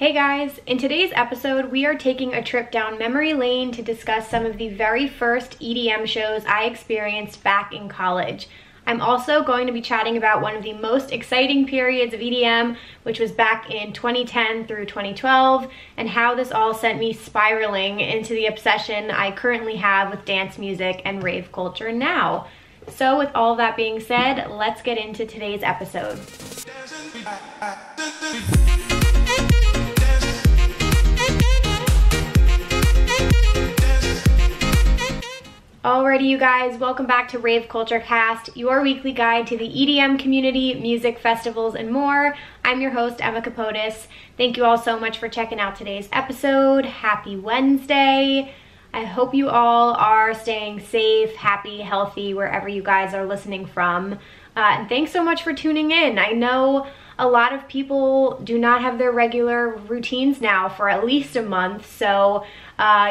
Hey guys, in today's episode we are taking a trip down memory lane to discuss some of the very first EDM shows I experienced back in college. I'm also going to be chatting about one of the most exciting periods of EDM, which was back in 2010 through 2012, and how this all sent me spiraling into the obsession I currently have with dance music and rave culture now. So with all that being said, let's get into today's episode. Alrighty you guys, welcome back to Rave Culture Cast, your weekly guide to the EDM community, music festivals, and more. I'm your host, Emma Kapotes. Thank you all so much for checking out today's episode. Happy Wednesday. I hope you all are staying safe, happy, healthy, wherever you guys are listening from. And thanks so much for tuning in. I know a lot of people do not have their regular routines now for at least a month, so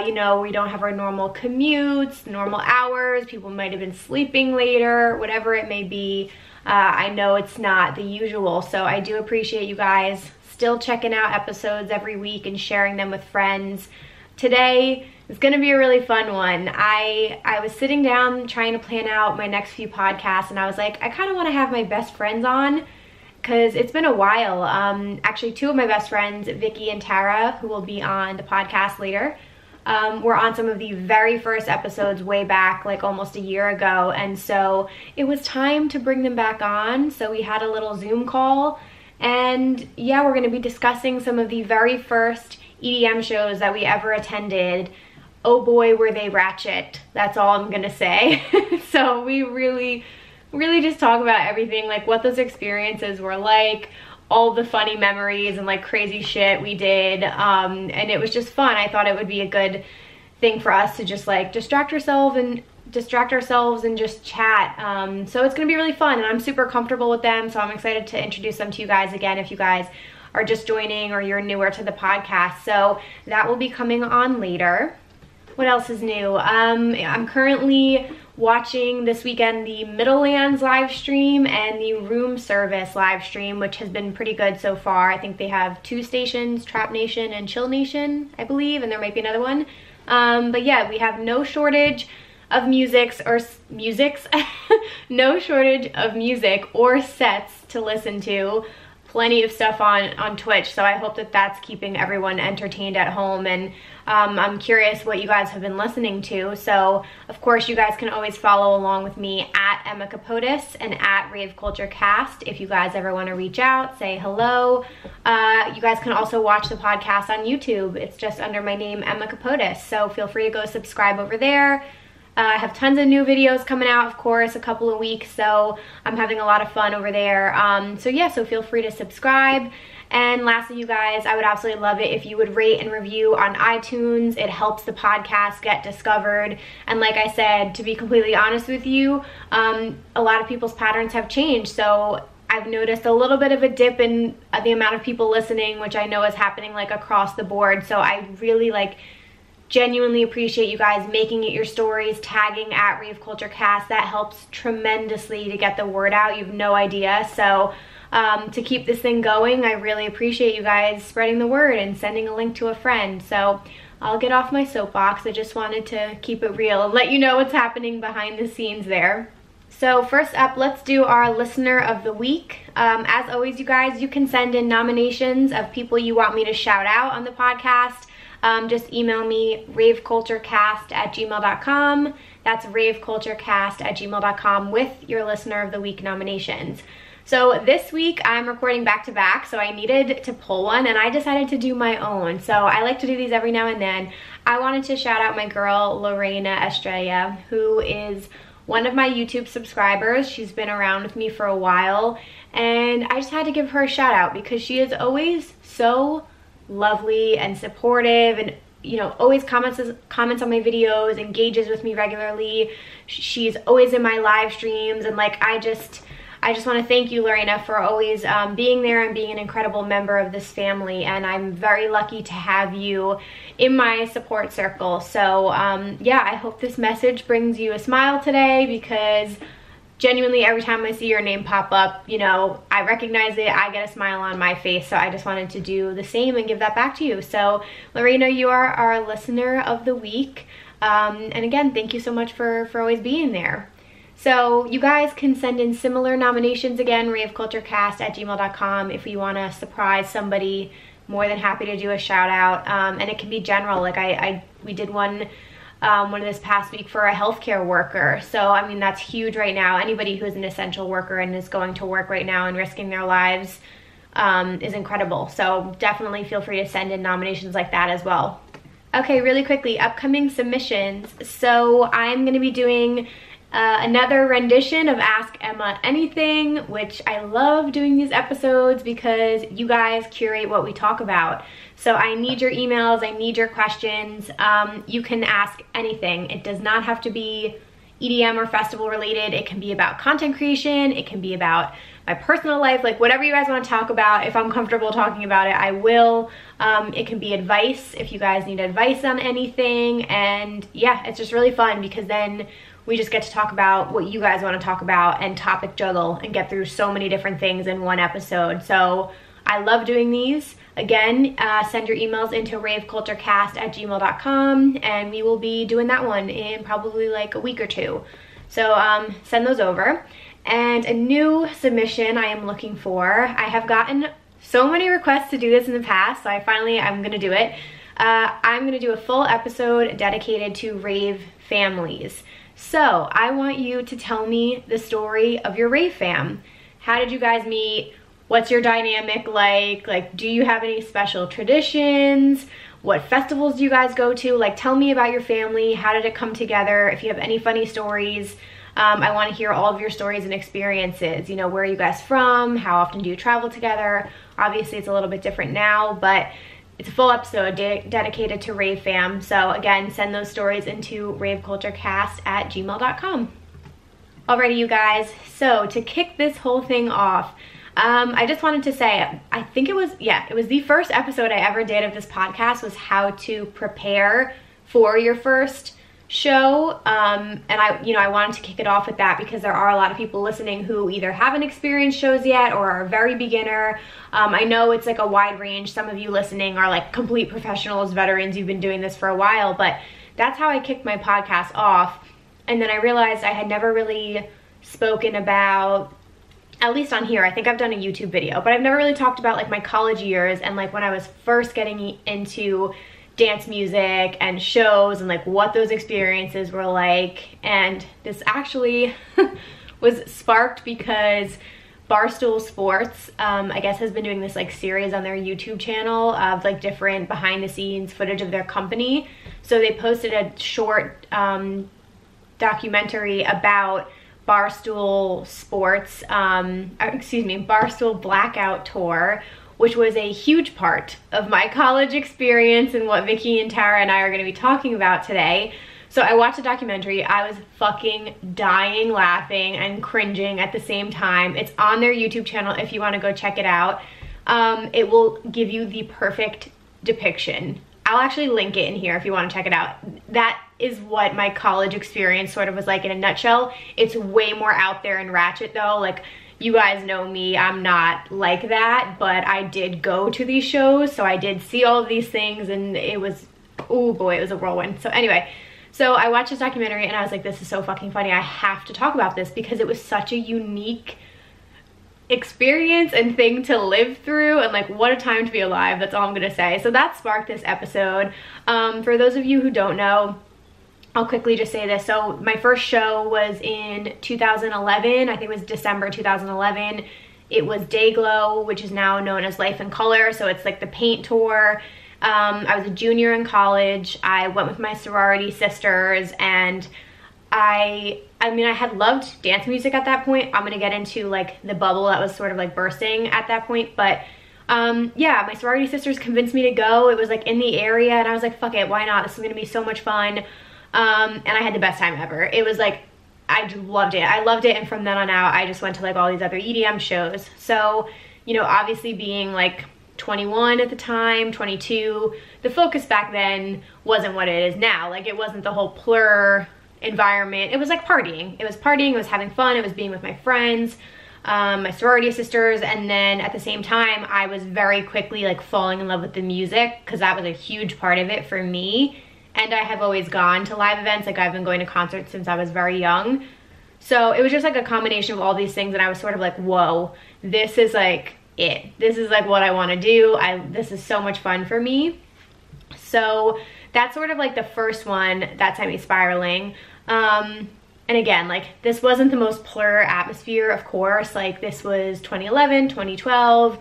you know, we don't have our normal commutes, normal hours, people might have been sleeping later, whatever it may be. I know it's not the usual, so I do appreciate you guys still checking out episodes every week and sharing them with friends. Today is going to be a really fun one. I was sitting down trying to plan out my next few podcasts, and I was like, I kind of want to have my best friends on, because it's been a while. Actually, two of my best friends, Vicky and Tara, who will be on the podcast later, were on some of the very first episodes way back, like almost a year ago, and so it was time to bring them back on. So we had a little Zoom call, and yeah, we're going to be discussing some of the very first EDM shows that we ever attended. Oh boy, were they ratchet. That's all I'm going to say. So we really just talk about everything, like what those experiences were like, all the funny memories and like crazy shit we did, and it was just fun. I thought it would be a good thing for us to just like distract ourselves and just chat. So it's gonna be really fun, and I'm super comfortable with them, so I'm excited to introduce them to you guys again if you guys are just joining or you're newer to the podcast. So that will be coming on later. What else is new? I'm currently watching this weekend the Middlelands live stream and the Room Service live stream, which has been pretty good so far. I think they have two stations, Trap Nation and Chill Nation, I believe, and there might be another one. But yeah, we have no shortage of no shortage of music or sets to listen to. Plenty of stuff on Twitch, so I hope that that's keeping everyone entertained at home, and I'm curious what you guys have been listening to. So of course you guys can always follow along with me at Emma Kapotes and at Rave Culture Cast if you guys ever want to reach out, say hello. You guys can also watch the podcast on YouTube. It's just under my name, Emma Kapotes, so feel free to go subscribe over there. I have tons of new videos coming out, of course, a couple of weeks, so I'm having a lot of fun over there. So yeah, so feel free to subscribe. And lastly, you guys, I would absolutely love it if you would rate and review on iTunes. It helps the podcast get discovered. And like I said, to be completely honest with you, a lot of people's patterns have changed. So I've noticed a little bit of a dip in the amount of people listening, which I know is happening like across the board. So I really genuinely appreciate you guys making it your stories, tagging at Rave Culture Cast. That helps tremendously to get the word out. You have no idea. So to keep this thing going, I really appreciate you guys spreading the word and sending a link to a friend. So I'll get off my soapbox. I just wanted to keep it real and let you know what's happening behind the scenes there. So first up, let's do our listener of the week. As always, you guys, you can send in nominations of people you want me to shout out on the podcast. Just email me raveculturecast@gmail.com. That's raveculturecast@gmail.com with your listener of the week nominations. So this week I'm recording back to back, so I needed to pull one, and I decided to do my own. So I like to do these every now and then. I wanted to shout out my girl Lorena Estrella, who is one of my YouTube subscribers. She's been around with me for a while, and I just had to give her a shout out because she is always so lovely and supportive, and you know, always comments on my videos, engages with me regularly. She's always in my live streams, and like I just want to thank you, Lorena, for always being there and being an incredible member of this family, and I'm very lucky to have you in my support circle. So yeah, I hope this message brings you a smile today, because genuinely every time I see your name pop up, you know, I recognize it, I get a smile on my face, so I just wanted to do the same and give that back to you. So Lorena, you are our listener of the week, and again, thank you so much for always being there. So you guys can send in similar nominations again, raveculturecast@gmail.com, if you want to surprise somebody. More than happy to do a shout out, and it can be general. Like we did one this past week for a healthcare worker. So I mean, that's huge right now. Anybody who is an essential worker and is going to work right now and risking their lives is incredible. So definitely feel free to send in nominations like that as well. Okay, really quickly, upcoming submissions. So I'm going to be doing another rendition of Ask Emma Anything, which I love doing these episodes because you guys curate what we talk about. So I need your emails, I need your questions. You can ask anything. It does not have to be EDM or festival related. It can be about content creation, it can be about my personal life, like whatever you guys want to talk about. If I'm comfortable talking about it, I will. It can be advice if you guys need advice on anything. And yeah, it's just really fun because then we just get to talk about what you guys want to talk about and topic juggle and get through so many different things in one episode. So I love doing these. Again, send your emails into raveculturecast@gmail.com, and we will be doing that one in probably like a week or two. So send those over. And a new submission I am looking for. I have gotten so many requests to do this in the past, so I'm gonna do it. I'm gonna do a full episode dedicated to rave families. So I want you to tell me the story of your rave fam. How did you guys meet? What's your dynamic like? Like, do you have any special traditions? What festivals do you guys go to? Like, tell me about your family. How did it come together? If you have any funny stories, I want to hear all of your stories and experiences. You know, where are you guys from? How often do you travel together? Obviously, it's a little bit different now, but it's a full episode dedicated to Rave Fam. So again, send those stories into raveculturecast@gmail.com. Alrighty, you guys. So to kick this whole thing off, I just wanted to say, I think it was the first episode I ever did of this podcast was how to prepare for your first show. And I wanted to kick it off with that because there are a lot of people listening who either haven't experienced shows yet or are very beginner. I know it's like a wide range. Some of you listening are like complete professionals, veterans, you've been doing this for a while, but that's how I kicked my podcast off. And then I realized I had never really spoken about, at least on here, I think I've done a YouTube video, but I've never really talked about like my college years and like when I was first getting into dance music and shows and like what those experiences were like. And this actually was sparked because Barstool Sports, I guess, has been doing this like series on their YouTube channel of like different behind the scenes footage of their company. So they posted a short documentary about Barstool Sports, Barstool Blackout tour, which was a huge part of my college experience and what Vicky and Tara and I are going to be talking about today. So I watched the documentary. I was fucking dying laughing and cringing at the same time. It's on their YouTube channel if you want to go check it out. It will give you the perfect depiction. I'll actually link it in here if you want to check it out. That is what my college experience sort of was like in a nutshell. It's way more out there and ratchet though. Like, you guys know me, I'm not like that, but I did go to these shows, so I did see all of these things, and it was, oh boy, it was a whirlwind. So anyway, so I watched this documentary and I was like, this is so fucking funny. I have to talk about this because it was such a unique experience and thing to live through, and like what a time to be alive. That's all I'm gonna say. So that sparked this episode. For those of you who don't know, I'll quickly just say this. So my first show was in 2011. I think it was December 2011. It was Dayglow, which is now known as Life in Color. So it's like the paint tour. I was a junior in college. I went with my sorority sisters, and I mean, I had loved dance music at that point. I'm gonna get into like the bubble that was sort of like bursting at that point, but yeah, my sorority sisters convinced me to go. It was like in the area, and I was like, fuck it, why not? This is gonna be so much fun. And I had the best time ever. It was like, I loved it. I loved it, and from then on out, I just went to like all these other EDM shows. So, you know, obviously being like 21 at the time, 22, the focus back then wasn't what it is now. Like, it wasn't the whole plur environment. It was like partying. It was partying, it was having fun, it was being with my friends, my sorority sisters, and then at the same time, I was very quickly like falling in love with the music because that was a huge part of it for me. And I have always gone to live events. Like I've been going to concerts since I was very young. So it was just like a combination of all these things, and I was sort of like, whoa, this is like it. This is like what I want to do. This is so much fun for me. So that's sort of like the first one that sent me spiraling. And again, like this wasn't the most pure atmosphere, of course. Like this was 2011, 2012.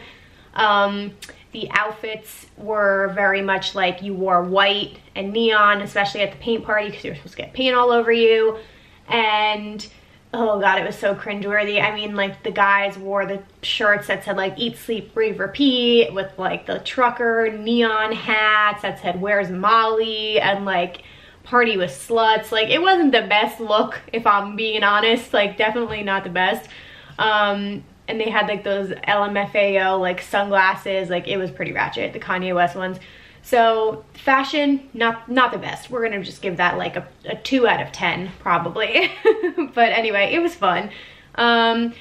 The outfits were very much like you wore white and neon, especially at the paint party because you were supposed to get paint all over you. And oh God, it was so cringeworthy. I mean, like the guys wore the shirts that said like eat, sleep, rave, repeat with like the trucker neon hats that said where's Molly and like party with sluts. Like it wasn't the best look, if I'm being honest, like definitely not the best. And they had like those LMFAO like sunglasses, like it was pretty ratchet, the Kanye West ones. So fashion, not the best. We're gonna just give that like a 2 out of 10 probably. But anyway, it was fun. And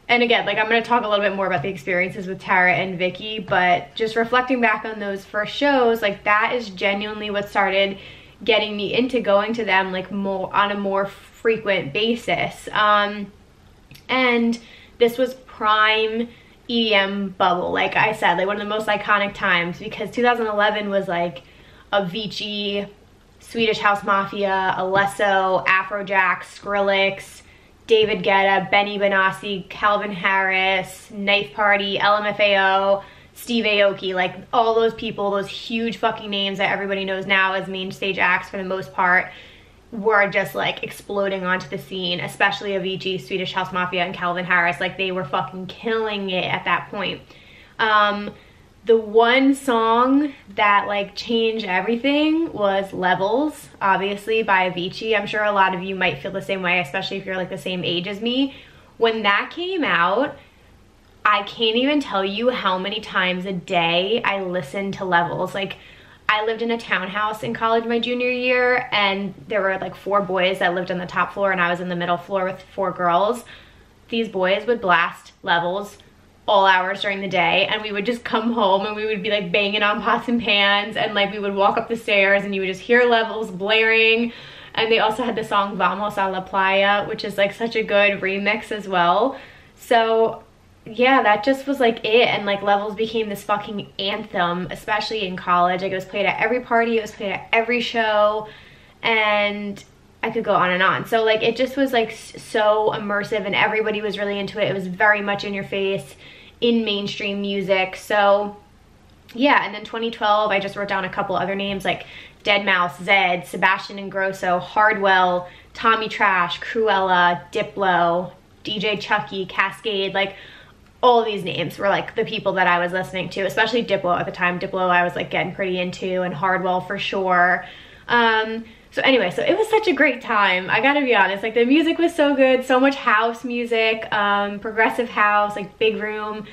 again, like I'm gonna talk a little bit more about the experiences with Tara and Vicky, but just reflecting back on those first shows, like that is genuinely what started getting me into going to them like more on a more frequent basis. And this was prime EDM bubble, like I said, like one of the most iconic times, because 2011 was like Avicii, Swedish House Mafia, Alesso, Afrojack, Skrillex, David Guetta, Benny Benassi, Calvin Harris, Knife Party, LMFAO, Steve Aoki, like all those people, those huge fucking names that everybody knows now as main stage acts for the most part, were just like exploding onto the scene, especially Avicii, Swedish House Mafia, and Calvin Harris. Like they were fucking killing it at that point. The one song that like changed everything was Levels, obviously by Avicii. I'm sure a lot of you might feel the same way, especially if you're like the same age as me. When that came out, I can't even tell you how many times a day I listened to Levels. Like I lived in a townhouse in college my junior year, and there were like 4 boys that lived on the top floor and I was in the middle floor with 4 girls. These boys would blast Levels all hours during the day, and we would just come home and we would be like banging on pots and pans, and like we would walk up the stairs and you would just hear Levels blaring. And they also had the song Vamos a la Playa, which is like such a good remix as well. So yeah, that just was like it. And like Levels became this fucking anthem, especially in college. Like it was played at every party, it was played at every show, and I could go on and on. So like it just was like so immersive, and everybody was really into it. It was very much in your face in mainstream music. So yeah, and then 2012, I just wrote down a couple other names like Deadmau5, Zed, Sebastian Ingrosso, Hardwell, Tommy Trash, Cruella, Diplo, DJ Chucky, Cascade. Like all of these names were like the people that I was listening to, especially Diplo at the time. Diplo I was like getting pretty into, and Hardwell for sure. So anyway, so it was such a great time. I gotta be honest, like the music was so good, so much house music, progressive house, like big room.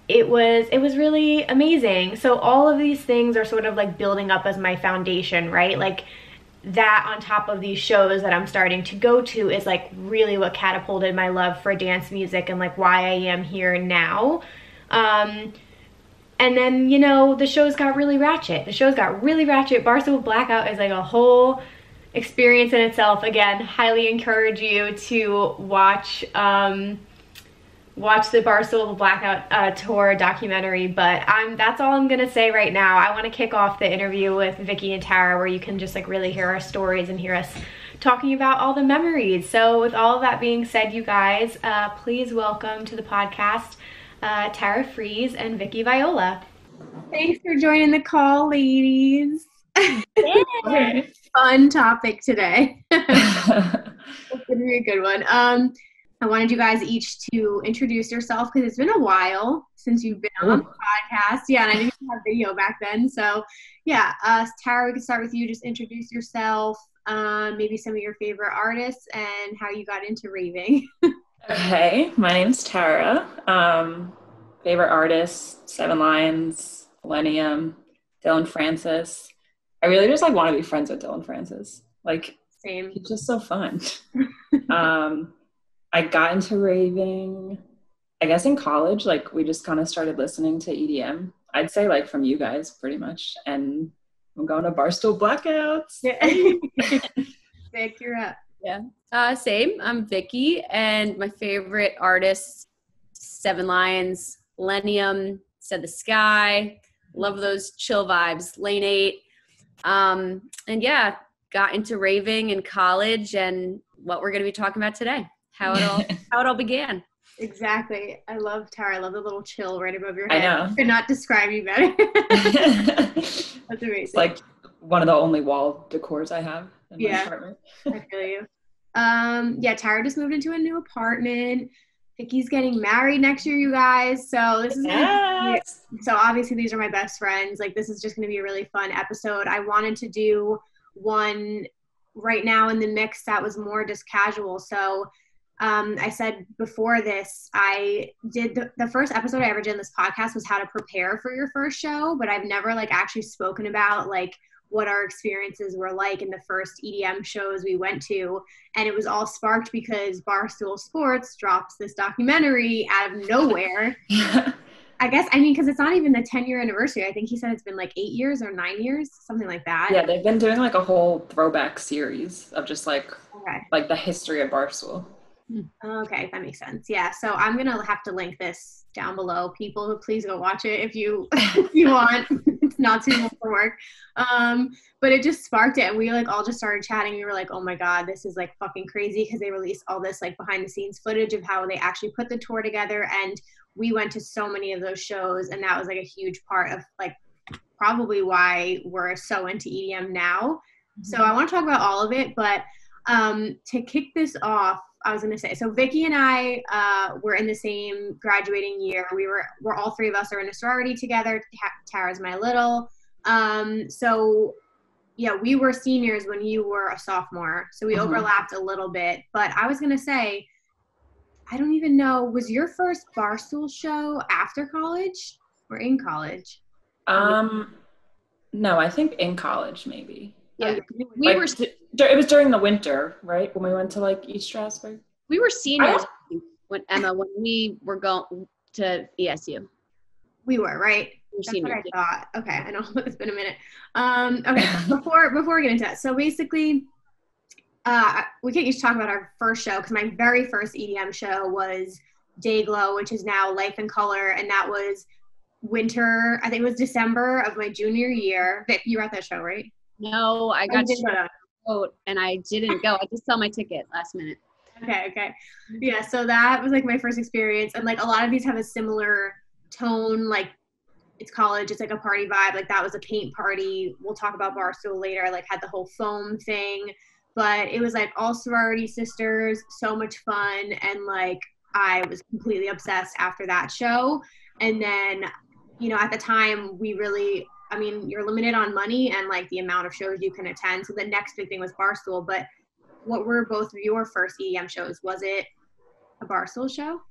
It was really amazing. So all of these things are sort of like building up as my foundation, right? Like that on top of these shows that I'm starting to go to is like really what catapulted my love for dance music and like why I am here now. And then, you know, the shows got really ratchet. The shows got really ratchet. Barstool Blackout is like a whole experience in itself. Again, highly encourage you to watch the Barstool Blackout tour documentary, but that's all I'm gonna say right now. I want to kick off the interview with Vicky and Tara, where you can just like really hear our stories and hear us talking about all the memories. So with all of that being said, you guys, please welcome to the podcast Tara Freeze and Vicky Viola. Thanks for joining the call, ladies. Yeah. Fun topic today. It's gonna be a good one. I wanted you guys each to introduce yourself because it's been a while since you've been on the podcast. Yeah, and I didn't have video back then. So yeah, Tara, we can start with you. Just introduce yourself, maybe some of your favorite artists and how you got into raving. Okay, my name's Tara. Favorite artists, Seven Lions, Millennium, Dylan Francis. I really just like want to be friends with Dylan Francis. Like Same. It's just so fun. I got into raving, I guess in college, like we just kind of started listening to EDM. I'd say like from you guys pretty much. And I'm going to Barstool Blackouts. Yeah. Vic, you're up. Yeah. Same. I'm Vicky, and my favorite artists, Seven Lions, Millennium, Said the Sky. Love those chill vibes. Lane 8. And yeah, got into raving in college, and what we're going to be talking about today. How it all began. Exactly. I love Tara. I love the little chill right above your head. I know. Could not describe you better. That's amazing. It's like one of the only wall decors I have in my apartment. I feel you. Tara just moved into a new apartment. Vicky's getting married next year, you guys. So this is so obviously these are my best friends. Like this is just going to be a really fun episode. I wanted to do one right now in the mix that was more just casual. So I said before this, I did the first episode I ever did in this podcast was how to prepare for your first show, but I've never like actually spoken about like what our experiences were like in the first EDM shows we went to. And it was all sparked because Barstool Sports drops this documentary out of nowhere. I guess, because it's not even the 10-year anniversary. I think he said it's been like 8 years or 9 years, something like that. Yeah, they've been doing like a whole throwback series of just like the history of Barstool. Okay, that makes sense. Yeah, so I'm gonna have to link this down below. People, please go watch it if you want. It's not too much for work. But it just sparked it, and we like all just started chatting. We were like, oh my god, this is like fucking crazy, because they released all this like behind the scenes footage of how they actually put the tour together, and we went to so many of those shows, and that was like a huge part of like probably why we're so into EDM now. So I want to talk about all of it, but to kick this off, I was going to say, so Vicky and I were in the same graduating year. We're all three of us are in a sorority together. Tara's my little. So yeah, we were seniors when you were a sophomore. So we overlapped a little bit. But I was going to say, I don't even know, was your first Barstool show after college or in college? No, I think in college maybe. Yeah, it was during the winter, right? When we went to like East Stroudsburg. We were seniors when we were going to ESU. We were, right? That's what I thought. Okay, I know it's been a minute. Okay, before we get into that, so basically, we can each talk about our first show, because my very first EDM show was Dayglow, which is now Life in Color, and that was winter. I think it was December of my junior year. Vic, you were at that show, right? No, I got to vote and I didn't go. I just saw my ticket last minute. Okay. Yeah, so that was like my first experience, and like a lot of these have a similar tone, like it's college, it's like a party vibe. Like that was a paint party. We'll talk about Barstool later. Like had the whole foam thing, but it was like all sorority sisters, so much fun, and like I was completely obsessed after that show. And then, at the time we really, you're limited on money and like the amount of shows you can attend. So the next big thing was Barstool. But what were both of your first EDM shows? Was it a Barstool show?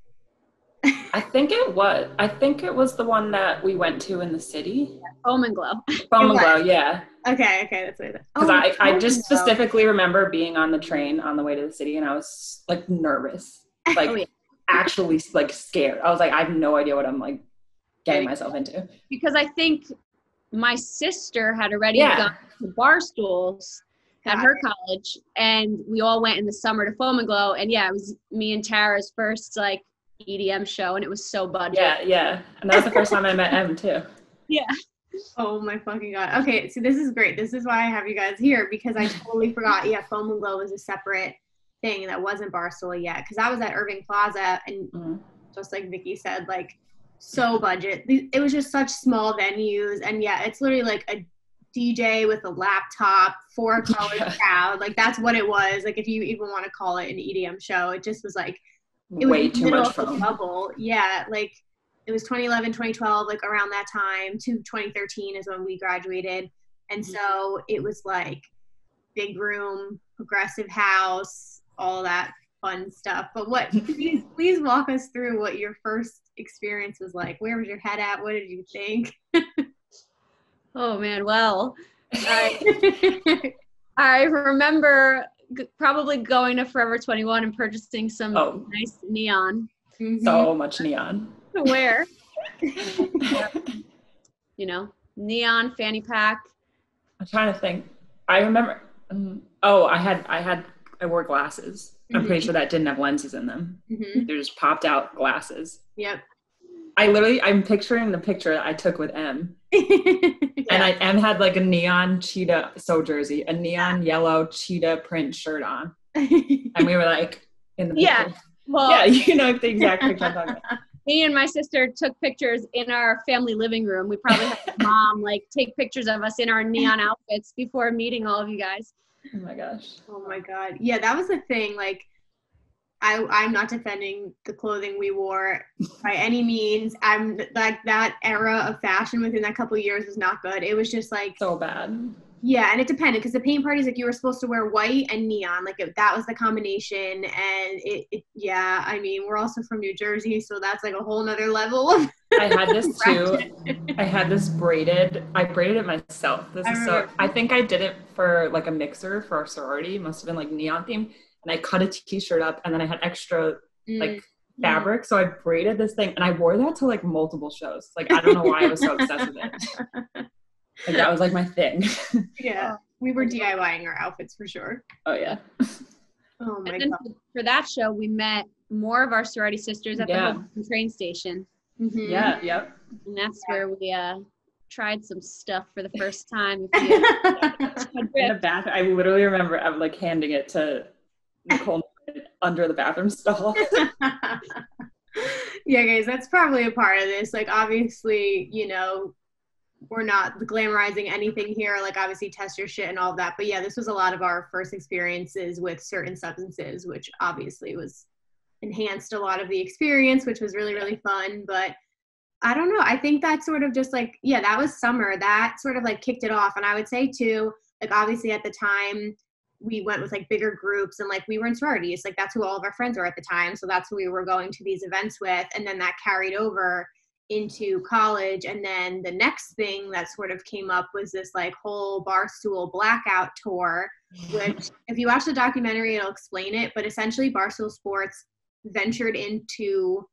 I think it was. I think it was the one that we went to in the city. Foam and Glow. Foam and Glow, yeah. Okay, that's what it is. Because I just specifically remember being on the train on the way to the city, and I was like nervous, like actually like scared. I was like, I have no idea what I'm like getting myself into. Because I think my sister had already gone to Barstools at her college, and we all went in the summer to Foam and Glow, and it was me and Tara's first like EDM show, and it was so budget. Yeah, and that was the first time I met Em too. Yeah. Oh my fucking god. Okay, so this is great. This is why I have you guys here, because I totally forgot. Yeah, Foam and Glow was a separate thing that wasn't Barstool yet, because I was at Irving Plaza, and just like Vicky said, like so budget. It was just such small venues, and it's literally like a DJ with a laptop for a college crowd. Like that's what it was. Like if you even want to call it an EDM show, it just was like it way was too much fun. Bubble. Yeah, like it was 2011, 2012, like around that time to 2013 is when we graduated. And so it was like big room, progressive house, all that fun stuff. But please walk us through what your first experience was like. Where was your head at? What did you think? Oh man, well, I remember probably going to Forever 21 and purchasing some nice neon. So much neon. To wear. You know, neon fanny pack. I'm trying to think. I remember. I wore glasses. I'm pretty sure that didn't have lenses in them. They're just popped out glasses. Yep. I'm picturing the picture I took with M. And M had like a neon cheetah jersey, a neon yellow cheetah print shirt on. And we were like in the picture. Yeah. Well, yeah, you know the exact picture I'm talking about. Me and my sister took pictures in our family living room. We probably had mom like take pictures of us in our neon outfits before meeting all of you guys. Oh my gosh. Oh my God. Yeah, that was the thing. Like, I'm not defending the clothing we wore by any means. I'm like, that era of fashion within that couple of years was not good. It was just like so bad. Yeah, and it depended because the paint parties, like you were supposed to wear white and neon, like that was the combination. And yeah, I mean, we're also from New Jersey, so that's like a whole nother level. I had this too. I had this braided. I braided it myself. I think I did it for like a mixer for our sorority. It must have been like neon themed. And I cut a t-shirt up, and then I had extra like fabric, so I braided this thing, and I wore that to like multiple shows. Like I don't know why I was so obsessed with it. Like that was like my thing. Yeah, we were DIYing our outfits for sure. Oh yeah. Oh my God. For that show, we met more of our sorority sisters at the train station. Yeah. Yep. And that's where we tried some stuff for the first time. In the bathroom, I literally remember I'm like handing it to Nicole under the bathroom stall. Yeah, guys, that's probably a part of this. Like, obviously, you know, we're not glamorizing anything here. Like, obviously, test your shit and all of that. But yeah, this was a lot of our first experiences with certain substances, which obviously was enhanced a lot of the experience, which was really, really fun. But I don't know. I think that sort of just like, yeah, that was summer. That sort of like kicked it off. And I would say too, like, obviously at the time, we went with like bigger groups and like we were in sororities, like that's who all of our friends were at the time. So that's who we were going to these events with. And then that carried over into college. And then the next thing that sort of came up was this like whole Barstool Blackout tour, which if you watch the documentary, it'll explain it. But essentially Barstool Sports ventured into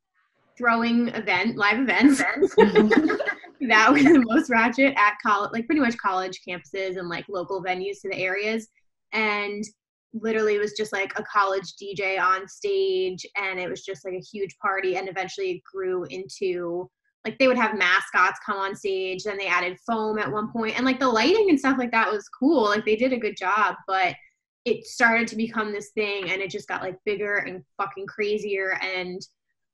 throwing live events. That was the most ratchet at college, like pretty much college campuses and like local venues to the areas. And literally it was just like a college DJ on stage, and it was just like a huge party. And eventually it grew into like they would have mascots come on stage, then they added foam at one point, and like the lighting and stuff like that was cool. Like they did a good job, but it started to become this thing, and it just got like bigger and fucking crazier. And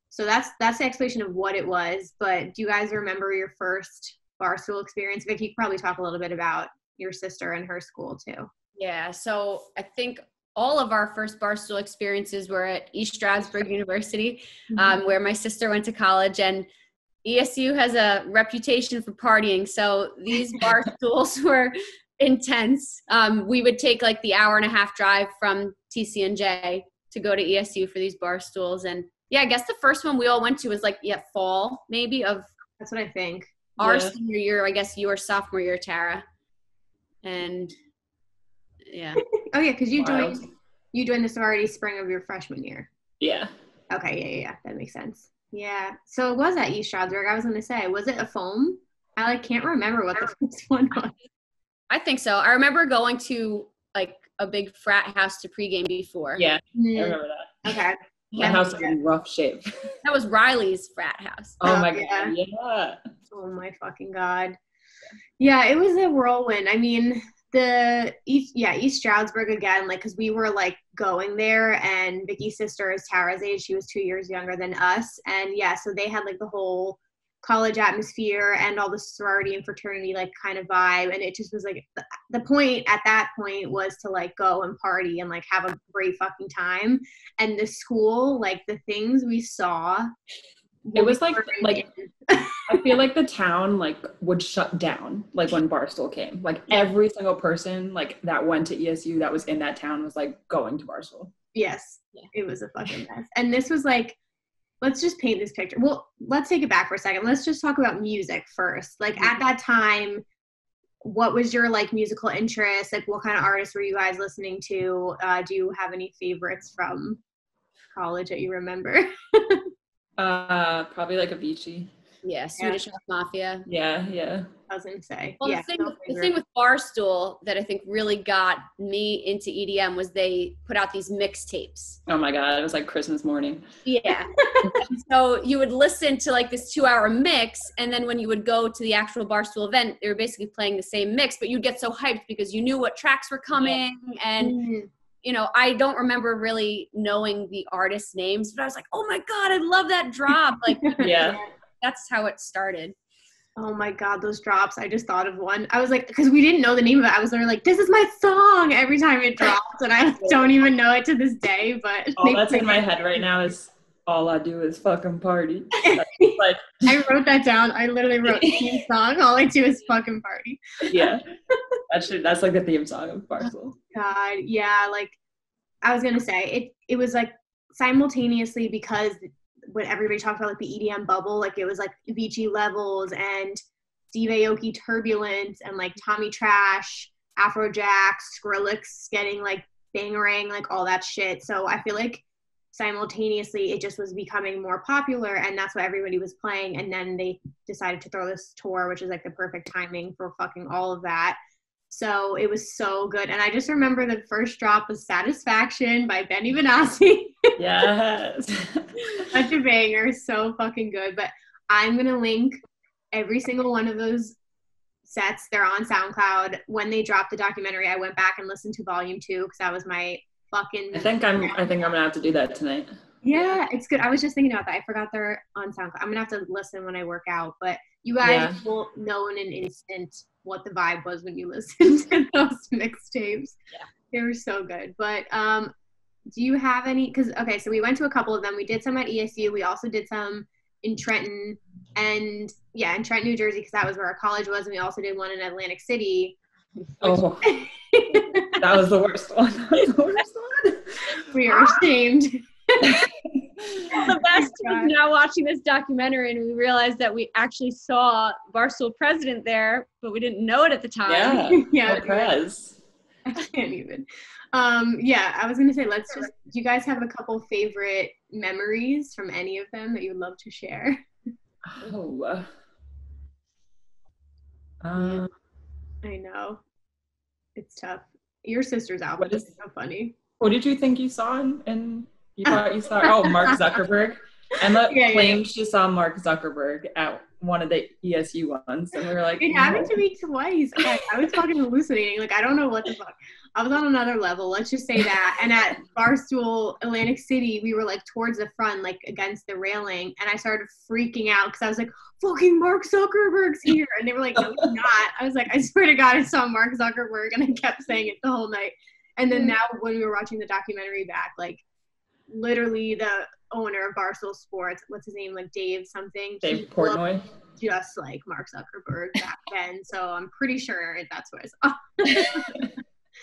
so that's the explanation of what it was. But do you guys remember your first Barstool experience? Vic, you could probably talk a little bit about your sister and her school too. Yeah, so I think all of our first Barstool experiences were at East Stroudsburg University, where my sister went to college, and ESU has a reputation for partying. So these Barstools were intense. We would take like the hour-and-a-half drive from TCNJ to go to ESU for these Barstools. And yeah, I guess the first one we all went to was like, fall maybe of. That's what I think. Our senior year, I guess your sophomore year, Tara. And yeah. Oh yeah, because you joined the sorority spring of your freshman year. Yeah. Okay, yeah, that makes sense. Yeah. So it was at East Stroudsburg. I was gonna say, was it a foam? I like can't remember what the first one was. I think so. I remember going to like a big frat house to pregame before. Yeah, I remember that. Okay. That house was in rough shape. That was Riley's frat house. Oh my God. Yeah. Oh my fucking God. Yeah, it was a whirlwind. I mean, East Stroudsburg again, like, because we were like going there, and Vicky's sister is Tara's age. She was 2 years younger than us. And yeah, so they had like the whole college atmosphere and all the sorority and fraternity like kind of vibe. And it just was like the point at that point was to like go and party and like have a great fucking time. And the school, like the things we saw, it was like I feel like the town like would shut down like when Barstool came. Like every single person like that went to ESU that was in that town was like going to Barstool. Yes, it was a fucking mess. And this was like, let's just paint this picture. Well, let's take it back for a second. Let's just talk about music first. Like at that time, what was your like musical interest? Like what kind of artists were you guys listening to? Do you have any favorites from college that you remember? Probably like Avicii. Yeah, Swedish House Mafia. Yeah. I was gonna say. Well, the thing with Barstool that I think really got me into EDM was they put out these mixtapes. Oh my God, it was like Christmas morning. Yeah. So you would listen to like this 2-hour mix, and then when you would go to the actual Barstool event, they were basically playing the same mix, but you'd get so hyped because you knew what tracks were coming. And, you know, I don't remember really knowing the artist names, but I was like, oh my God, I love that drop. Like, Yeah. That's how it started. Oh my God, those drops. I just thought of one. I was like, because we didn't know the name of it. I was literally like, this is my song every time it drops. And I don't even know it to this day, but. All that's in my head right now is all I do is fucking party. Like, I wrote that down. I literally wrote the theme song. All I do is fucking party. Yeah. That's like the theme song of Barstool. God, yeah. Like, I was going to say, it was like simultaneously because when everybody talked about like the EDM bubble, like it was like Avicii Levels and Steve Aoki Turbulence and like Tommy Trash, Afrojack, Skrillex getting like Bangarang, like all that shit. So I feel like simultaneously it just was becoming more popular and that's what everybody was playing. And then they decided to throw this tour, which is like the perfect timing for fucking all of that. So it was so good. And I just remember the first drop was Satisfaction by Benny Benassi. Yes. Such a banger. So fucking good. But I'm going to link every single one of those sets. They're on SoundCloud. When they dropped the documentary, I went back and listened to volume 2 because that was my fucking. I think I'm gonna have to do that tonight. Yeah, it's good. I was just thinking about that. I forgot they're on SoundCloud. I'm gonna have to listen when I work out. But you guys will know in an instant what the vibe was when you listened to those mixtapes. Yeah. They were so good. But do you have any, because, okay, so we went to a couple of them. We did some at ESU. We also did some in Trenton and, in Trenton, New Jersey, because that was where our college was. And we also did one in Atlantic City. Oh, that was the worst one. We are ashamed. The best is now watching this documentary and we realized that we actually saw Barstool president there, but we didn't know it at the time. Yeah. Prez. I can't even. I was gonna say, do you guys have a couple favorite memories from any of them that you would love to share? I know. It's tough. Your sister's album is so funny. What did you think you saw in you thought you saw Mark Zuckerberg? Emma claimed she saw Mark Zuckerberg at one of the ESU ones, and we were like, it happened to me twice. I was fucking hallucinating. Like, I don't know what the fuck. I was on another level, let's just say that. And at Barstool Atlantic City, we were like towards the front, like against the railing, and I started freaking out because I was like, fucking Mark Zuckerberg's here. And they were like, no, he's not. I was like, I swear to God, I saw Mark Zuckerberg, and I kept saying it the whole night. And then now when we were watching the documentary back, like literally the owner of Barstool Sports, what's his name, like Dave something, Dave Portnoy, just like Mark Zuckerberg back then. So I'm pretty sure that's what I saw.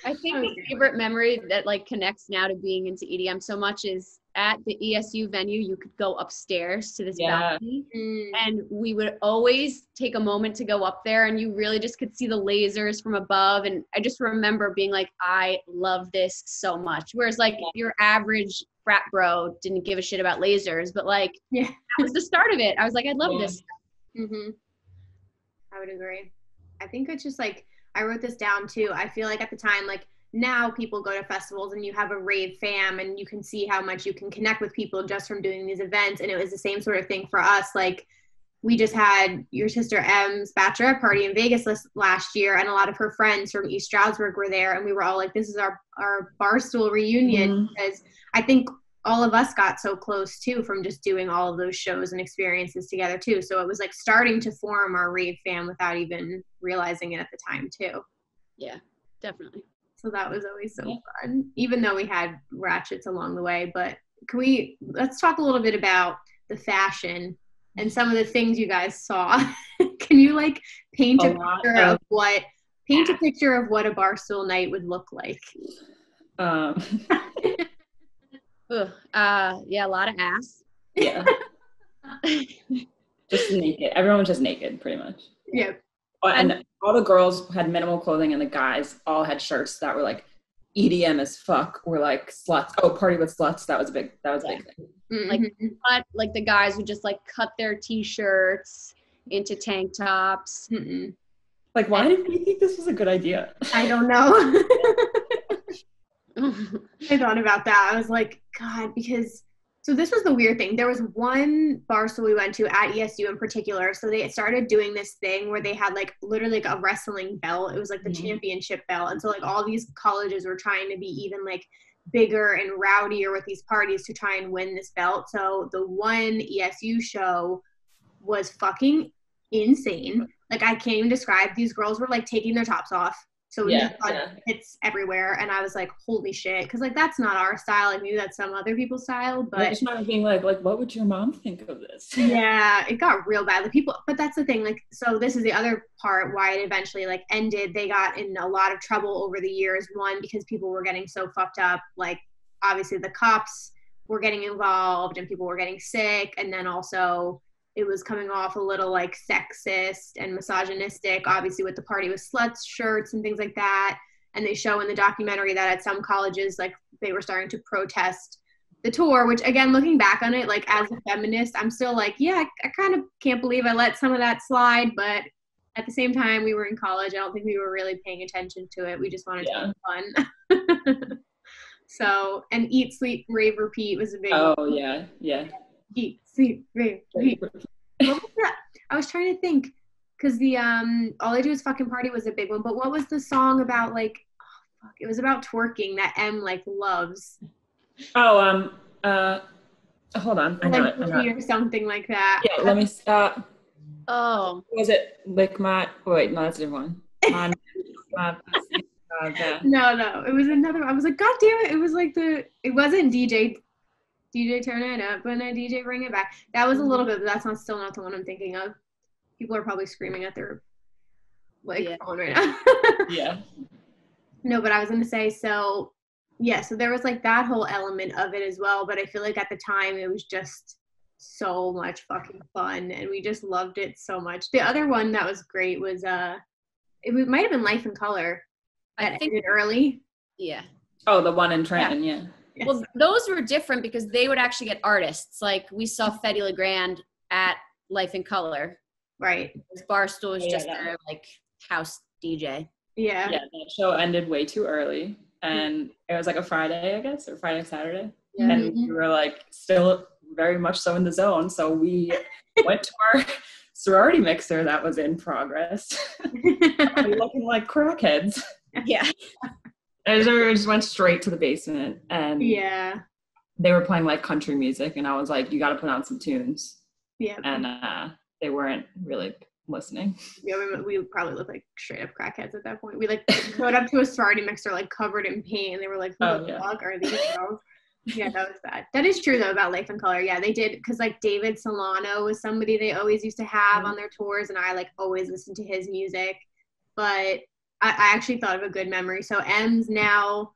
I think the favorite memory that like connects now to being into EDM so much is at the ESU venue, you could go upstairs to this balcony and we would always take a moment to go up there and you really just could see the lasers from above. And I just remember being like, I love this so much. Whereas like your average frat bro didn't give a shit about lasers, but like that was the start of it. I was like, I love this. Mm-hmm. I would agree. I think it's just like, I wrote this down too. I feel like at the time, like now people go to festivals and you have a rave fam and you can see how much you can connect with people just from doing these events. And it was the same sort of thing for us. Like we just had your sister M's bachelorette party in Vegas last year, and a lot of her friends from East Stroudsburg were there. And we were all like, this is our Barstool reunion, because I think all of us got so close too from just doing all of those shows and experiences together too. So it was like starting to form our rave fam without even realizing it at the time too. Yeah, definitely. So that was always so fun, even though we had ratchets along the way. But let's talk a little bit about the fashion and some of the things you guys saw. Can you like paint a picture of what a Barstool night would look like? A lot of ass. Yeah. Just naked. Everyone was just naked, pretty much. Yeah. And all the girls had minimal clothing and the guys all had shirts that were like EDM as fuck, or like sluts. Oh, party with sluts. That was a big thing. Like the guys would just like cut their t-shirts into tank tops. Like, why did we think this was a good idea? I don't know. I thought about that. I was like, God, because so this was the weird thing. There was one Barstool we went to at ESU in particular. So they started doing this thing where they had like literally like a wrestling belt. It was like the championship belt. And so like all these colleges were trying to be even like bigger and rowdier with these parties to try and win this belt. So the one ESU show was fucking insane. Like I can't even describe. These girls were like taking their tops off. So it's everywhere. And I was like, holy shit. Cause like, that's not our style. Like maybe that's some other people's style, but I just remember being like, what would your mom think of this? Yeah, it got real bad. The people, but that's the thing. Like, so this is the other part why it eventually like ended. They got in a lot of trouble over the years. One, because people were getting so fucked up. Like obviously the cops were getting involved and people were getting sick. And then also it was coming off a little like sexist and misogynistic, obviously with the party with sluts shirts and things like that. And they show in the documentary that at some colleges, like they were starting to protest the tour, which again, looking back on it, like as a feminist, I'm still like, yeah, I kind of can't believe I let some of that slide. But at the same time, we were in college. I don't think we were really paying attention to it. We just wanted to have fun. So, and Eat, Sleep, Rave, Repeat was a big one. Oh, yeah. Eat, Sleep, Rave, Repeat. What was that? I was trying to think, because the All I Do Is Fucking Party was a big one, but what was the song about, like, it was about twerking that M, like, loves. Oh, hold on. I know it. Or something like that. Yeah, let me stop. Oh. Was it Lick My, wait, no, that's a different one. No, it was another one. I was like, God damn it. It was like it wasn't DJ Turn It Up, but no, DJ Bring It Back. That was a little bit, but that's still not the one I'm thinking of. People are probably screaming at their phone right now. Yeah. No, but I was going to say, so there was like that whole element of it as well. But I feel like at the time it was just so much fucking fun and we just loved it so much. The other one that was great was, it might have been Life in Color. That ended early. Yeah. Oh, the one in Trenton, yeah. Yes. Well, those were different because they would actually get artists. Like we saw Fetty Legrand at Life in Color. Right. Barstool was just their like house DJ. Yeah. Yeah, that show ended way too early. And it was like a Friday, I guess, or Friday, Saturday. Yeah. And we were like still very much so in the zone. So we went to our sorority mixer that was in progress. Looking like crackheads. Yeah. And we just went straight to the basement and they were playing like country music and I was like, you got to put on some tunes. Yeah. And they weren't really listening. Yeah, we probably looked like straight up crackheads at that point. We like showed up to a sorority mixer like covered in paint and they were like, who the fuck are these girls? Yeah, that was bad. That is true though about Life in Color. Yeah, they did, because like David Solano was somebody they always used to have on their tours and I like always listened to his music. But I actually thought of a good memory. So M's now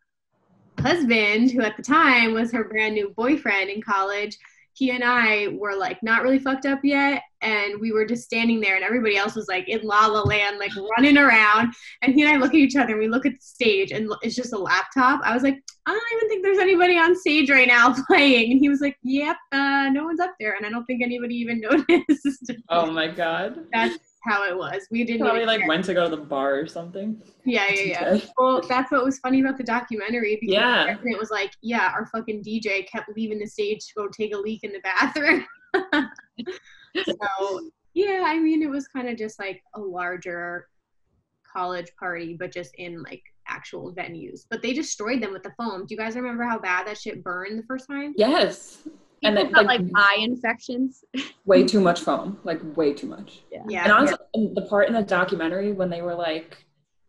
husband, who at the time was her brand new boyfriend in college, he and I were like not really fucked up yet. And we were just standing there and everybody else was like in La La Land, like running around. And he and I look at each other and we look at the stage and it's just a laptop. I was like, I don't even think there's anybody on stage right now playing. And he was like, yep, no one's up there. And I don't think anybody even noticed. Oh my God. That's how it was. We didn't probably like went to go to the bar or something. Yeah. Well, that's what was funny about the documentary, because it was like, our fucking DJ kept leaving the stage to go take a leak in the bathroom. So I mean, it was kind of just like a larger college party, but just in like actual venues. But they destroyed them with the foam. Do you guys remember how bad that shit burned the first time? Yes. And then like eye infections. Way too much foam, like way too much. Yeah. And honestly, the part in the documentary when they were like,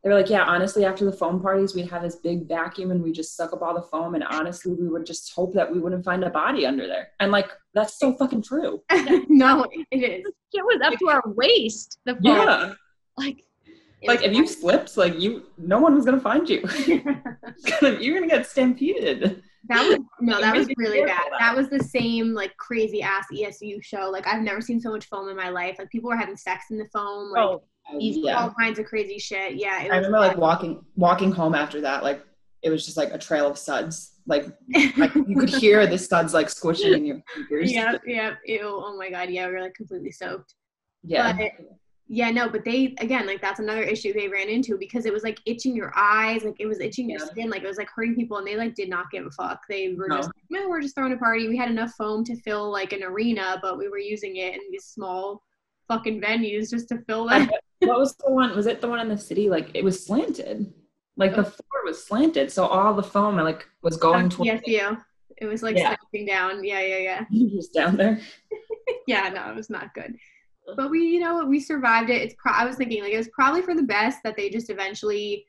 honestly, after the foam parties, we'd have this big vacuum and we just suck up all the foam. And honestly, we would just hope that we wouldn't find a body under there. And like, that's so fucking true. No, it is. It was up to our waist. The foam. Yeah. Like if you slipped, like no one was going to find you. You're going to get stampeded. That was really bad. That was the same like crazy ass ESU show. Like I've never seen so much foam in my life. Like people were having sex in the foam. Like easily. All kinds of crazy shit. Yeah, it I was remember like walking home after that, like it was just like a trail of suds. Like you could hear the suds like squishing in your fingers. Yeah. Ew. Oh my god. Yeah, we were like completely soaked. Yeah. But yeah, no, but they, again, like that's another issue they ran into because it was like itching your eyes, like it was itching your skin, like it was like hurting people, and they like did not give a fuck. They were just like, no, we're just throwing a party. We had enough foam to fill like an arena, but we were using it in these small fucking venues just to fill them. What was the one? Was it the one in the city? Like it was slanted. Like the floor was slanted, so all the foam like was going towards you. It was like slanting down. Yeah. Just down there. Yeah, no, it was not good. But we survived it. I was thinking like it was probably for the best that they just eventually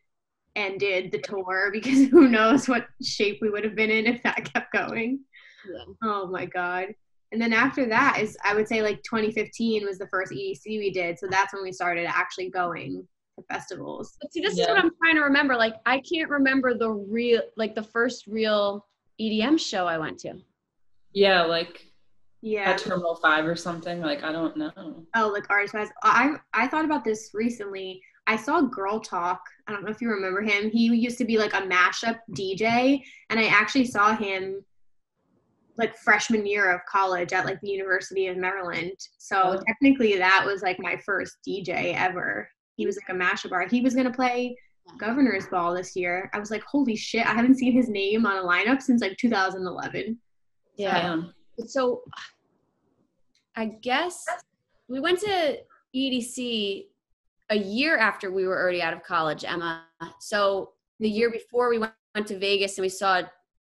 ended the tour, because who knows what shape we would have been in if that kept going. Yeah. Oh my god. And then after that is, I would say like 2015 was the first EDC we did. So that's when we started actually going to festivals. But see, this is what I'm trying to remember. Like I can't remember the first real EDM show I went to. Yeah, like at Terminal 5 or something. Like I don't know. Oh, like Artist Fest. I thought about this recently. I saw Girl Talk. I don't know if you remember him. He used to be like a mashup DJ, and I actually saw him like freshman year of college at like the University of Maryland. So technically that was like my first DJ ever. He was like a mashup art. He was going to play Governor's Ball this year. I was like, holy shit, I haven't seen his name on a lineup since like 2011. Yeah. So I guess we went to EDC a year after we were already out of college, Emma. So the year before we went to Vegas and we saw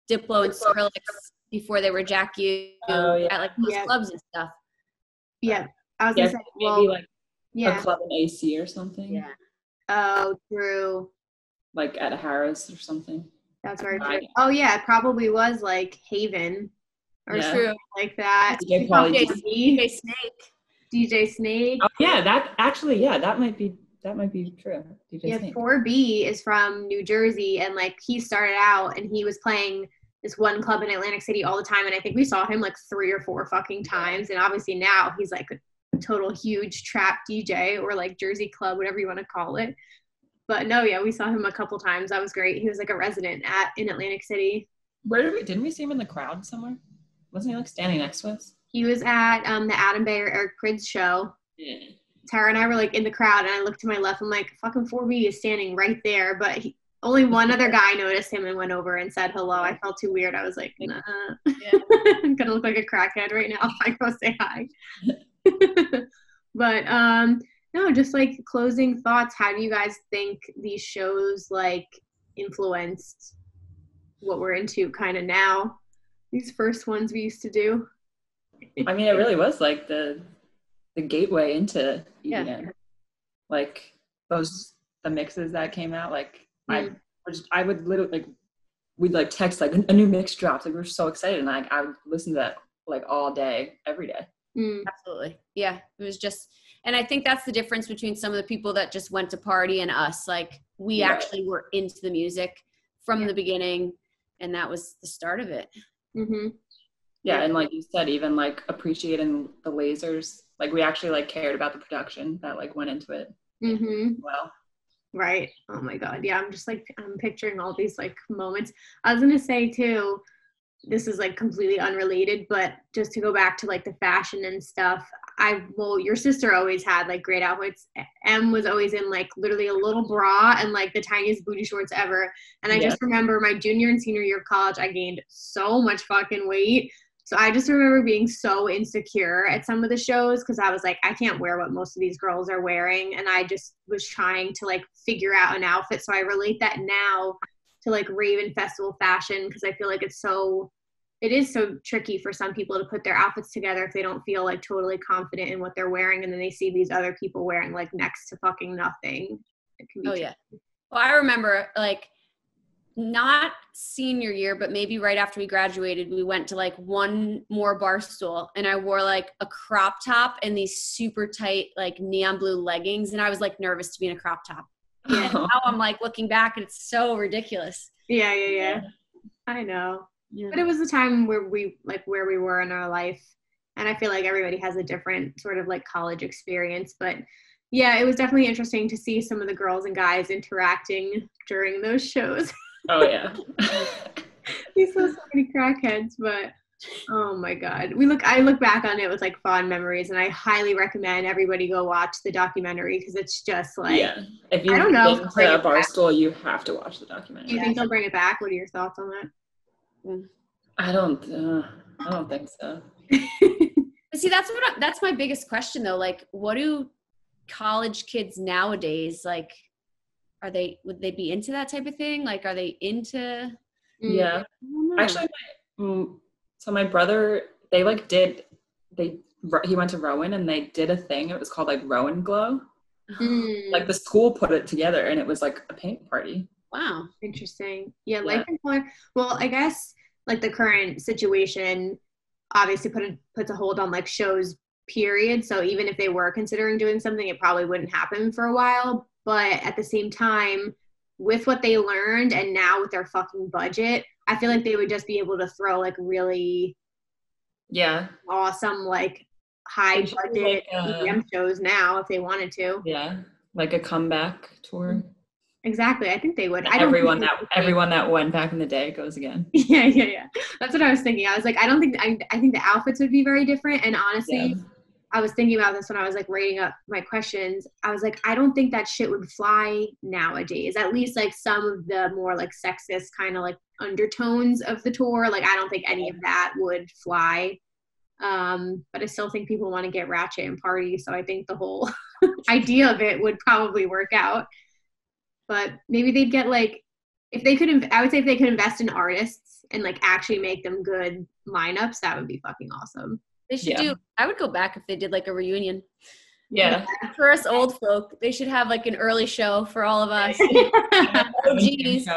Diplo and Skrillex before they were Jack U at like those clubs and stuff. Yeah. I was going to say, maybe like a club in AC or something. Yeah. Oh, true. Like at Harris or something. That's very true. Oh yeah, it probably was like Haven or something like that. DJ Snake. Oh yeah, that might be true. DJ Snake. 4B is from New Jersey, and like he started out and he was playing this one club in Atlantic City all the time, and I think we saw him like 3 or 4 fucking times, and obviously now he's like a total huge trap DJ or like Jersey club, whatever you want to call it. But no, we saw him a couple times. That was great. He was like a resident in Atlantic City. Where didn't we see him in the crowd somewhere? Wasn't he like standing next to us? He was at the Adam Bay or Eric Prydz show. Yeah. Tara and I were like in the crowd, and I looked to my left. I'm like, fucking 4B is standing right there. But only one other guy noticed him and went over and said hello. I felt too weird. I was like, nah. I'm gonna look like a crackhead right now if I go say hi. But no, just like closing thoughts. How do you guys think these shows like influenced what we're into kind of now? These first ones we used to do. I mean, it really was like the gateway into EDM. Like the mixes that came out. Like I would literally like we'd like text like a new mix drops. Like we were so excited, and like I would listen to that like all day, every day. Absolutely. Yeah. It was just, and I think that's the difference between some of the people that just went to party and us. Like we actually were into the music from the beginning, and that was the start of it. Mm-hmm. Yeah. And like you said, even like appreciating the lasers, like we actually like cared about the production that like went into it. Mm-hmm. Well, right. Oh my God. Yeah. I'm picturing all these like moments. I was going to say too, this is like completely unrelated, but just to go back to like the fashion and stuff, your sister always had like great outfits. Em was always in like literally a little bra and like the tiniest booty shorts ever. And I just remember my junior and senior year of college, I gained so much fucking weight. So I just remember being so insecure at some of the shows because I was like, I can't wear what most of these girls are wearing. And I just was trying to like figure out an outfit. So I relate that now to like rave and festival fashion because I feel like it is so tricky for some people to put their outfits together if they don't feel like totally confident in what they're wearing, and then they see these other people wearing like next to fucking nothing. It can be tricky. Well, I remember like not senior year, but maybe right after we graduated, we went to like one more Barstool, and I wore like a crop top and these super tight like neon blue leggings, and I was like nervous to be in a crop top. And now I'm like looking back and it's so ridiculous. Yeah. I know. Yeah. But it was a time where we were in our life, and I feel like everybody has a different sort of like college experience, but Yeah, it was definitely interesting to see some of the girls and guys interacting during those shows. Oh yeah. We saw so many crackheads, but oh my God. I look back on it with like fond memories, and I highly recommend everybody go watch the documentary because it's just like, yeah. If you've I don't know. been to Barstool, you have to watch the documentary. Do you think they'll bring it back? What are your thoughts on that? I don't think so. See, that's my biggest question though. Like, what do college kids nowadays like? Would they be into that type of thing? Like, are they into? Yeah, actually, so my brother, he went to Rowan and they did a thing. It was called like Rowan Glow. Like the school put it together and it was like a paint party. Wow, interesting. Yeah, life and color. Well, I guess like the current situation obviously puts a hold on like shows, period. So even if they were considering doing something, it probably wouldn't happen for a while. But at the same time, with what they learned and now with their fucking budget, I feel like they would just be able to throw like really awesome, like high budget EDM shows now if they wanted to. Yeah, like a comeback tour. Exactly. I think they would. Everyone that went back in the day goes again. Yeah. That's what I was thinking. I was like, I think the outfits would be very different. And honestly, I was thinking about this when I was like writing up my questions. I was like, I don't think that shit would fly nowadays. At least like some of the more like sexist kind of like undertones of the tour. Like I don't think any of that would fly. But I still think people want to get ratchet and party. So I think the whole idea of it would probably work out. But maybe they'd get like, I would say if they could invest in artists and like actually make them good lineups, that would be fucking awesome. They should I would go back if they did like a reunion. Yeah. For us old folk, they should have like an early show for all of us. OGs.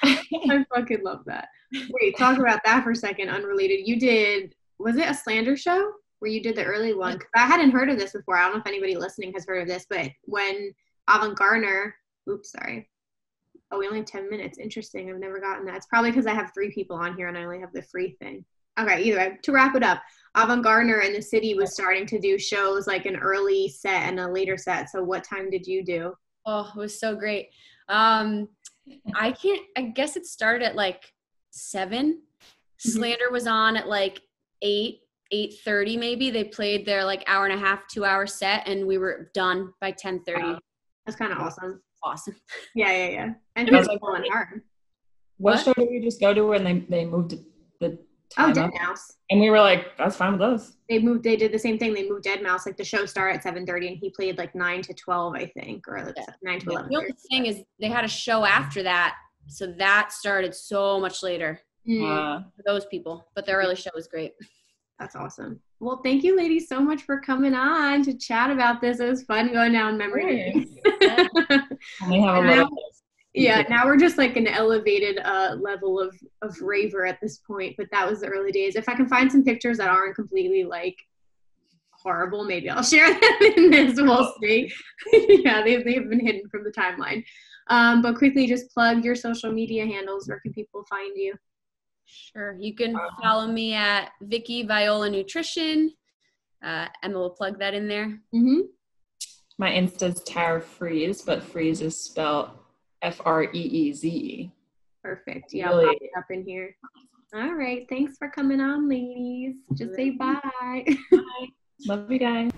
I fucking love that. Wait, talk about that for a second, unrelated. You did, was it a slander show where you did the early one? 'Cause I hadn't heard of this before. I don't know if anybody listening has heard of this, but when Avant-Garner, oh, we only have 10 minutes. Interesting. I've never gotten that. It's probably because I have 3 people on here and I only have the free thing. Okay, either way, to wrap it up, Avant-Garner in the city was starting to do shows like an early set and a later set. So what time did you do? Oh, it was so great. I guess it started at like 7. Slander was on at like 8:30 maybe. They played their like hour and a half, 2-hour set and we were done by 10:30. Wow. That's kind of awesome. Awesome. Yeah. And it was like pulling hard. What show did we just go to when they moved the time Dead up? Mouse. And we were like, that's fine with us. They did the same thing. They moved Dead Mouse. Like the show started at 7:30 and he played like 9 to 12, I think, or like 9 to 11. The only thing is they had a show after that. So that started so much later for those people. But the early show was great. That's awesome. Well, thank you ladies so much for coming on to chat about this. It was fun going down memory lane. Now we're just like an elevated level of Raver at this point, but that was the early days. If I can find some pictures that aren't completely like horrible, maybe I'll share them in this. We'll see. Yeah, they've been hidden from the timeline. But quickly just plug your social media handles. Where can people find you? Sure. You can follow me at Vicky Viola Nutrition. Emma will plug that in there. Mm-hmm. My Insta's Tara Freeze, but Freeze is spelled Freeze. Perfect. Yeah, I'll pop it up in here. All right. Thanks for coming on, ladies. Just say bye. Bye. Love you guys.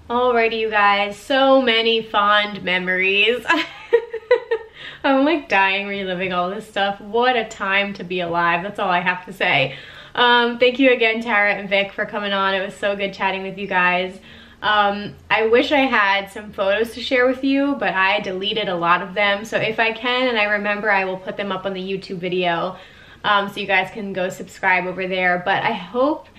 Alrighty, you guys. So many fond memories. I'm like dying reliving all this stuff. What a time to be alive. That's all I have to say. Thank you again, Tara and Vic, for coming on. It was so good chatting with you guys. I wish I had some photos to share with you, but I deleted a lot of them. So if I can and I remember, I will put them up on the YouTube video so you guys can go subscribe over there. But I hope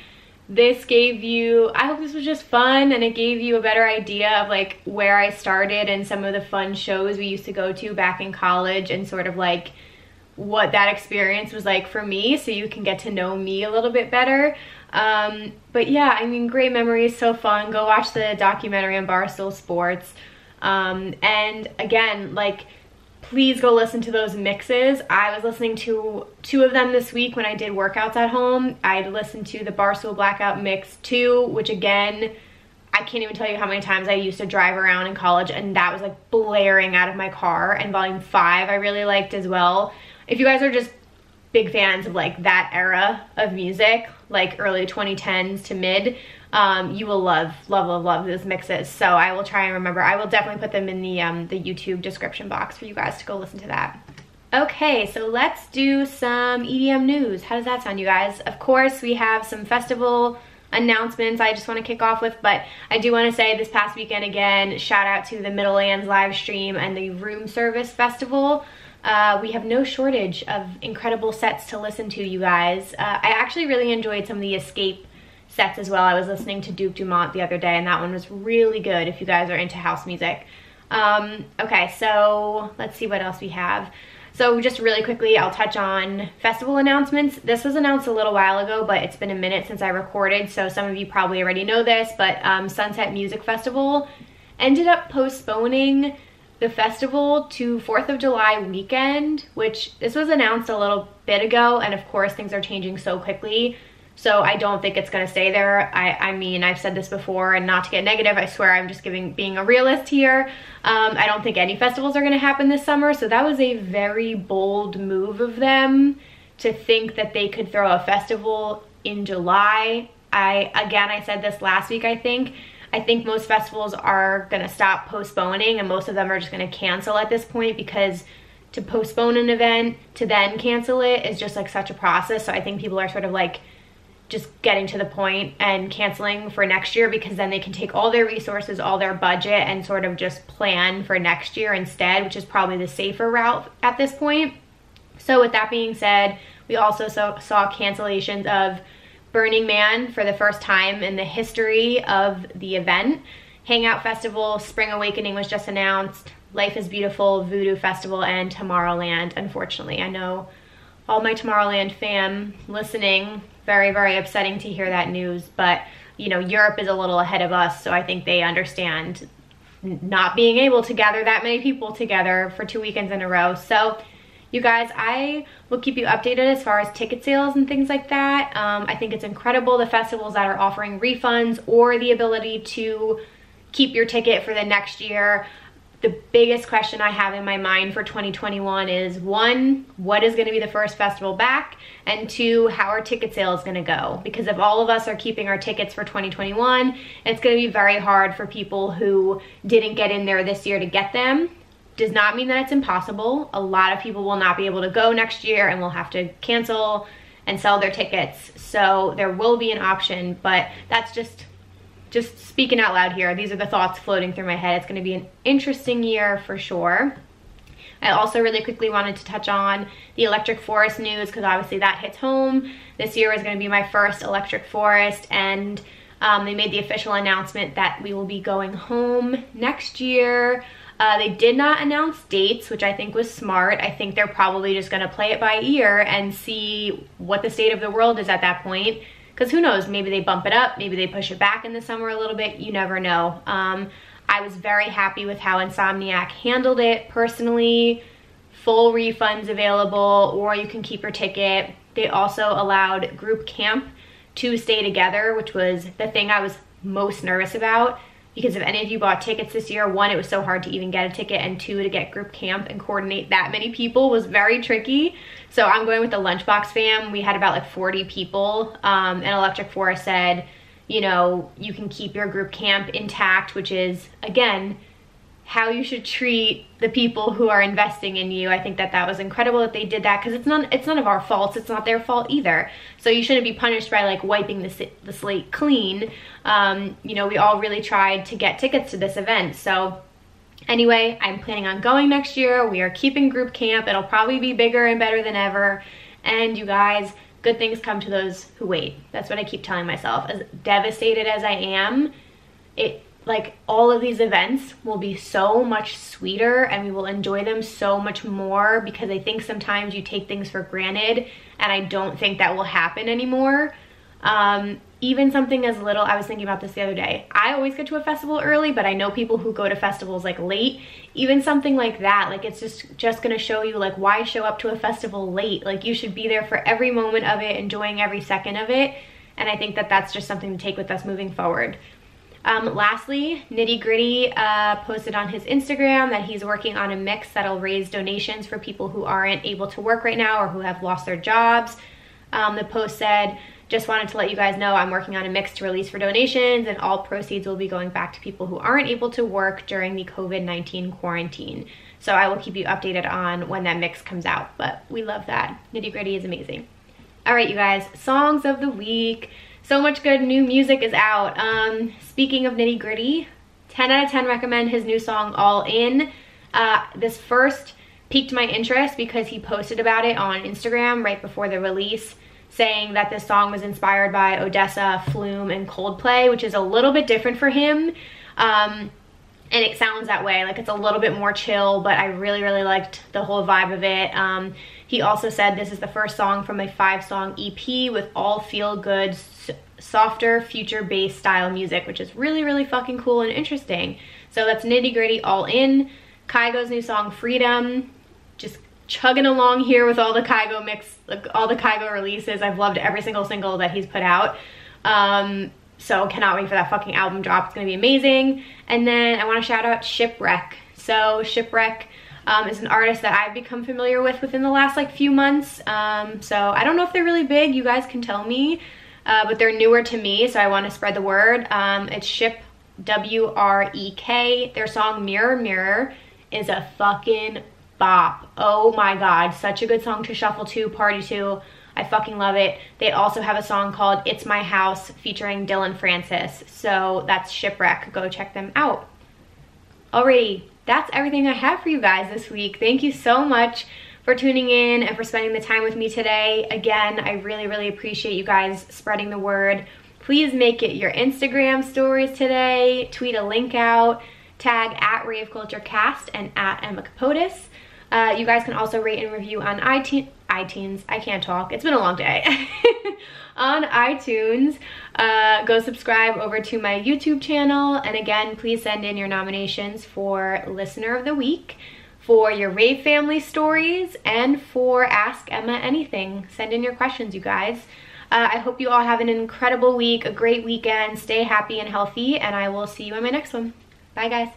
this was just fun and it gave you a better idea of like where I started and some of the fun shows we used to go to back in college and sort of like what that experience was like for me, so you can get to know me a little bit better. But yeah, I mean, great memories, so fun. Go watch the documentary on Barstool Sports. And again, like, please go listen to those mixes. I was listening to 2 of them this week when I did workouts at home. I listened to the Barstool Blackout Mix 2, which again, I can't even tell you how many times I used to drive around in college and that was like blaring out of my car. And Volume 5 I really liked as well. If you guys are just big fans of like that era of music, like early 2010s to mid, you will love those mixes. So I will try and remember. I will definitely put them in the YouTube description box for you guys to go listen to that. Okay, so let's do some EDM news. How does that sound, you guys? Of course, we have some festival announcements I just want to kick off with, but I do want to say this past weekend again, shout out to the Middlelands live stream and the Room Service Festival. We have no shortage of incredible sets to listen to, you guys. I actually really enjoyed some of the Escape sets as well. I was listening to Duke Dumont the other day and that one was really good if you guys are into house music. Okay, so let's see what else we have. So just really quickly, I'll touch on festival announcements. This was announced a little while ago, but it's been a minute since I recorded, so some of you probably already know this, but Sunset Music Festival ended up postponing the festival to 4th of July weekend, which this was announced a little bit ago, and of course things are changing so quickly. So I don't think it's gonna stay there. I mean, I've said this before, and not to get negative, I swear I'm just being a realist here. I don't think any festivals are gonna happen this summer, so that was a very bold move of them to think that they could throw a festival in July. I said this last week, I think most festivals are gonna stop postponing, and most of them are just gonna cancel at this point, because to postpone an event to then cancel it is just like such a process. So I think people are sort of like just getting to the point and canceling for next year, because then they can take all their resources, all their budget, and sort of just plan for next year instead, which is probably the safer route at this point. So with that being said, we also saw cancellations of Burning Man for the first time in the history of the event. Hangout Festival, Spring Awakening was just announced, Life is Beautiful, Voodoo Festival, and Tomorrowland, unfortunately. I know all my Tomorrowland fam listening, very, very upsetting to hear that news, but you know, Europe is a little ahead of us, so I think they understand not being able to gather that many people together for 2 weekends in a row. So you guys, I will keep you updated as far as ticket sales and things like that. I think it's incredible, the festivals that are offering refunds or the ability to keep your ticket for the next year. The biggest question I have in my mind for 2021 is, 1, what is going to be the first festival back? And 2, how are ticket sales going to go? Because if all of us are keeping our tickets for 2021, it's going to be very hard for people who didn't get in there this year to get them. Does not mean that it's impossible. A lot of people will not be able to go next year and will have to cancel and sell their tickets. So there will be an option, but that's just speaking out loud here. These are the thoughts floating through my head. It's going to be an interesting year for sure. I also really quickly wanted to touch on the Electric Forest news, because obviously that hits home. This year is going to be my first Electric Forest, and they made the official announcement that we will be going home next year. They did not announce dates, which I think was smart. I think they're probably just going to play it by ear and see what the state of the world is at that point. Because who knows, maybe they bump it up, maybe they push it back in the summer a little bit, you never know. I was very happy with how Insomniac handled it personally. Full refunds available, or you can keep your ticket. They also allowed group camp to stay together, which was the thing I was most nervous about. Because if any of you bought tickets this year, 1, it was so hard to even get a ticket, and 2, to get group camp and coordinate that many people was very tricky. So I'm going with the Lunchbox fam. We had about like 40 people, and Electric Forest said, you know, you can keep your group camp intact, which is, again, how you should treat the people who are investing in you. I think that was incredible that they did that, because it's none of our faults. It's not their fault either. So you shouldn't be punished by like wiping the slate clean. You know, we all really tried to get tickets to this event. So anyway, I'm planning on going next year. We are keeping group camp. It'll probably be bigger and better than ever. And you guys, good things come to those who wait. That's what I keep telling myself. As devastated as I am, like, all of these events will be so much sweeter, and we will enjoy them so much more, because I think sometimes you take things for granted, and I don't think that will happen anymore. Even something as little, I was thinking about this the other day. I always get to a festival early, but I know people who go to festivals like late. Even something like that, like, it's just gonna show you, like, why show up to a festival late? Like, you should be there for every moment of it, enjoying every second of it. And I think that that's just something to take with us moving forward. Lastly, Nitty Gritty posted on his Instagram that he's working on a mix that'll raise donations for people who aren't able to work right now or who have lost their jobs. The post said, just wanted to let you guys know I'm working on a mix to release for donations, and all proceeds will be going back to people who aren't able to work during the COVID-19 quarantine. So I will keep you updated on when that mix comes out, but we love that. Nitty Gritty is amazing. All right, you guys, songs of the week. So much good new music is out. Speaking of Nitty Gritty, 10 out of 10 recommend his new song, All In. This first piqued my interest because he posted about it on Instagram right before the release, saying that this song was inspired by Odessa, Flume, and Coldplay, which is a little bit different for him. And it sounds that way, like it's a little bit more chill, but I really, really liked the whole vibe of it. He also said this is the first song from a 5-song EP with all feel-good, softer, future-based style music, which is really, really fucking cool and interesting. So that's Nitty Gritty, All In. Kygo's new song, Freedom. Just chugging along here with all the Kygo mix, like all the Kygo releases. I've loved every single single that he's put out. So cannot wait for that fucking album drop. It's gonna be amazing. And then I want to shout out Shipwreck. So Shipwreck is an artist that I've become familiar with within the last like few months. So I don't know if they're really big. You guys can tell me. But they're newer to me, so I want to spread the word. It's Ship, W-R-E-K. Their song Mirror Mirror is a fucking bop. Oh my god, such a good song to shuffle to, party to. I fucking love it. They also have a song called It's My House featuring Dylan Francis. So that's Shipwreck. Go check them out. Alrighty, that's everything I have for you guys this week. Thank you so much for tuning in and for spending the time with me today. Again, I really, really appreciate you guys spreading the word. Please make it your Instagram stories today. Tweet a link out. Tag at RaveCultureCast and at Emma Kapotes. You guys can also rate and review on iTunes. I can't talk. It's been a long day. On iTunes. Go subscribe over to my YouTube channel. And again, please send in your nominations for Listener of the Week, for your Rave family stories, and for Ask Emma Anything. Send in your questions, you guys. I hope you all have an incredible week, a great weekend. Stay happy and healthy, and I will see you in my next one. Bye, guys.